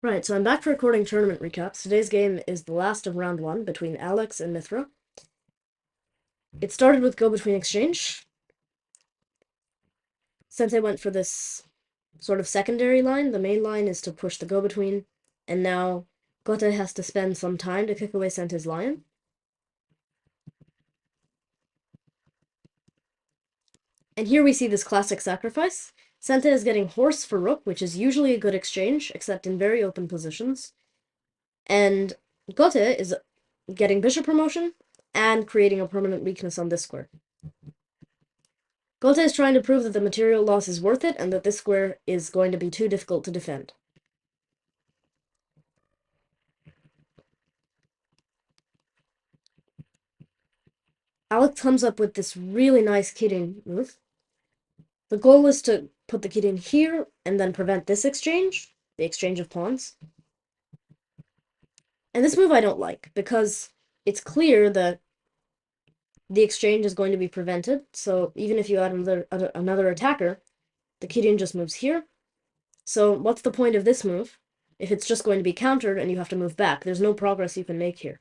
Right, so I'm back for recording tournament recaps. Today's game is the last of round 1 between Alex and Mithra. It started with go-between exchange. Sente went for this sort of secondary line. The main line is to push the go-between, and now Gote has to spend some time to kick away Sente's lion. And here we see this classic sacrifice. Sente is getting horse for rook, which is usually a good exchange, except in very open positions. And Gote is getting bishop promotion and creating a permanent weakness on this square. Gote is trying to prove that the material loss is worth it and that this square is going to be too difficult to defend. Alex comes up with this really nice kidding move. The goal is to put the kid in here and then prevent this exchange, the exchange of pawns. And this move I don't like, because it's clear that the exchange is going to be prevented, so even if you add another attacker, the kid just moves here. So what's the point of this move if it's just going to be countered and you have to move back? There's no progress you can make here.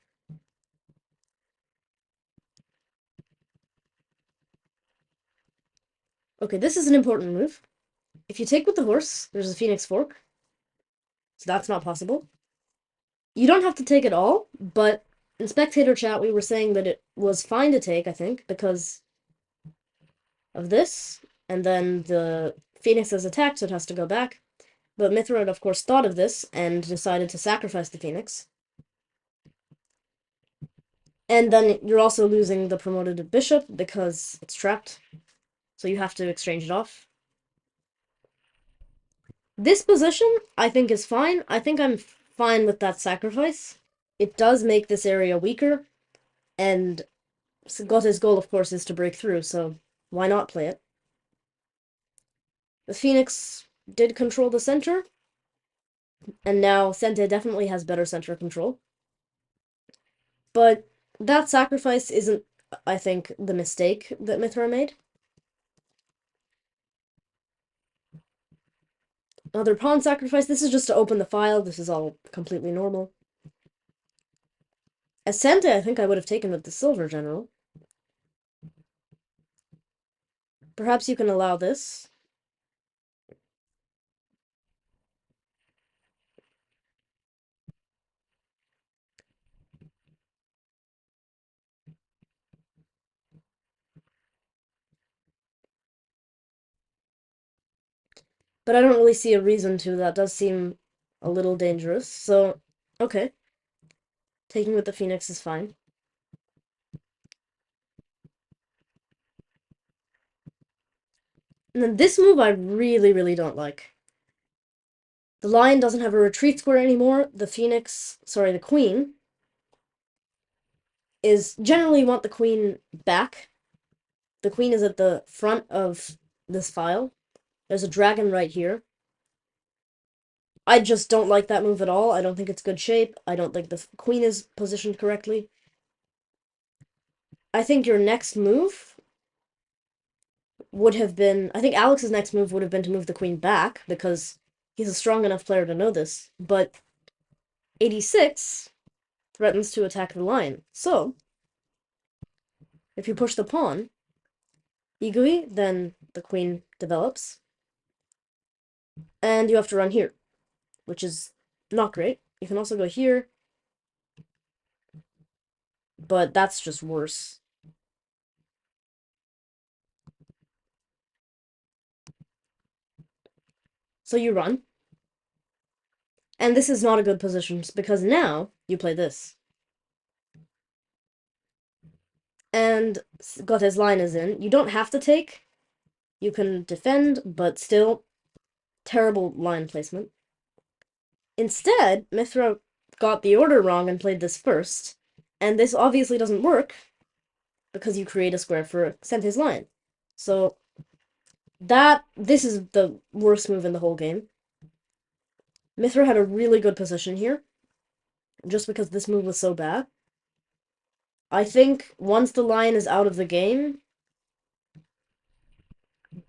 Okay, this is an important move. If you take with the horse, there's a phoenix fork, so that's not possible. You don't have to take it all, but in spectator chat we were saying that it was fine to take, I think, because of this, and then the phoenix is attacked, so it has to go back. But Mitthrawnuruodo, of course, thought of this and decided to sacrifice the phoenix. And then you're also losing the promoted bishop because it's trapped, so you have to exchange it off. This position, I think, is fine. I think I'm fine with that sacrifice. It does make this area weaker, and Gote's goal, of course, is to break through, so why not play it? The phoenix did control the center, and now Sente definitely has better center control. But that sacrifice isn't, I think, the mistake that Mithra made. Another pawn sacrifice. This is just to open the file. This is all completely normal. As Sente, I think I would have taken with the silver general. Perhaps you can allow this. But I don't really see a reason to. That does seem a little dangerous. So, okay. Taking with the phoenix is fine. And then this move I really, really don't like. The lion doesn't have a retreat square anymore. The the queen, is generally you want the queen back. The queen is at the front of this file. There's a dragon right here. I just don't like that move at all. I don't think it's good shape. I don't think the queen is positioned correctly. I think your next move would have been... I think Alex's next move would have been to move the queen back, because he's a strong enough player to know this. But 86 threatens to attack the lion. So, if you push the pawn, Igui, then the queen develops. And you have to run here, which is not great. You can also go here, but that's just worse. So you run. And this is not a good position, because now you play this. And Gote's line is in. You don't have to take. You can defend, but still, terrible line placement. Instead, Mithra got the order wrong and played this first. And this obviously doesn't work, because you create a square for Sente's line. So, this is the worst move in the whole game. Mithra had a really good position here, just because this move was so bad. I think once the lion is out of the game,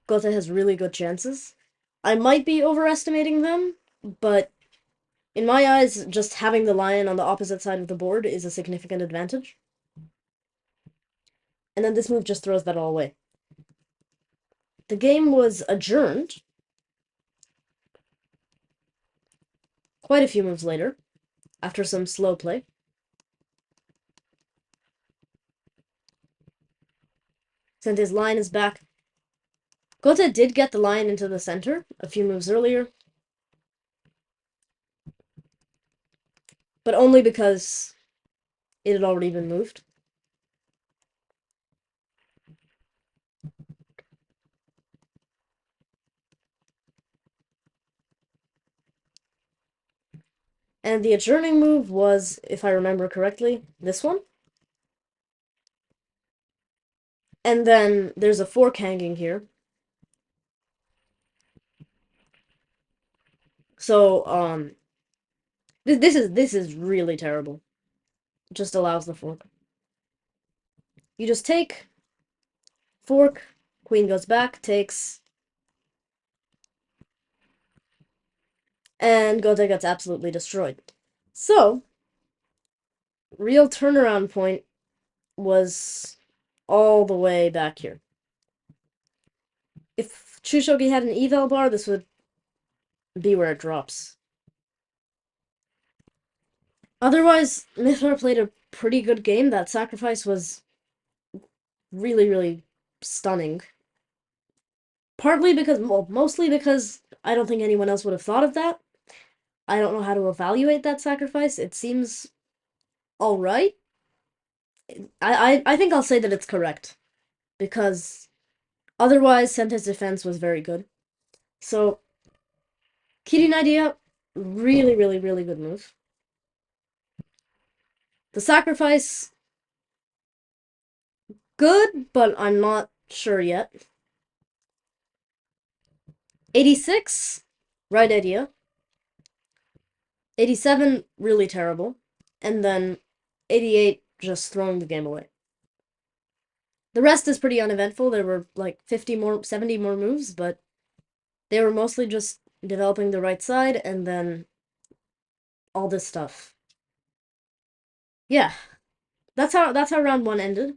Gote has really good chances. I might be overestimating them, but In my eyes, just having the lion on the opposite side of the board is a significant advantage. And then this move just throws that all away. The game was adjourned quite a few moves later, after some slow play. Since his line is back. Gote did get the lion into the center a few moves earlier, but only because it had already been moved. And the adjourning move was, if I remember correctly, this one. And then there's a fork hanging here. So, this is really terrible. It just allows the fork. You just take, fork, queen goes back, takes, and Gote gets absolutely destroyed. So, real turnaround point was all the way back here. If Chushogi had an eval bar, this would be where it drops. Otherwise, Mithra played a pretty good game. That sacrifice was really, really stunning. Partly because, well, mostly because I don't think anyone else would have thought of that. I don't know how to evaluate that sacrifice. It seems alright. I think I'll say that it's correct. Because otherwise, Sente's defense was very good. So, Kirin idea, really, really, really good move. The sacrifice, good, but I'm not sure yet. 86, right idea. 87, really terrible. And then 88, just throwing the game away. The rest is pretty uneventful. There were like 70 more moves, but they were mostly just developing the right side and then all this stuff. Yeah, that's how round 1 ended.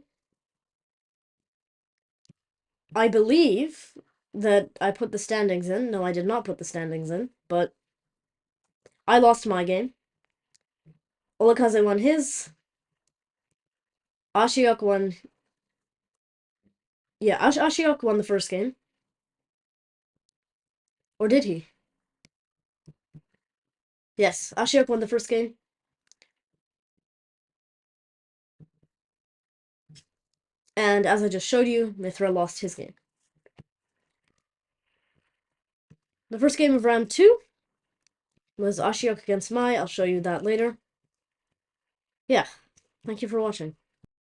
I believe that I put the standings in. No, I did not put the standings in, but I lost my game. Olakaze won his. Ashiok won. Yeah, Ashiok won the first game. Or did he? Yes, Ashiok won the first game. And as I just showed you, Mithra lost his game. The first game of round 2 was Ashiok against Mai. I'll show you that later. Yeah, thank you for watching.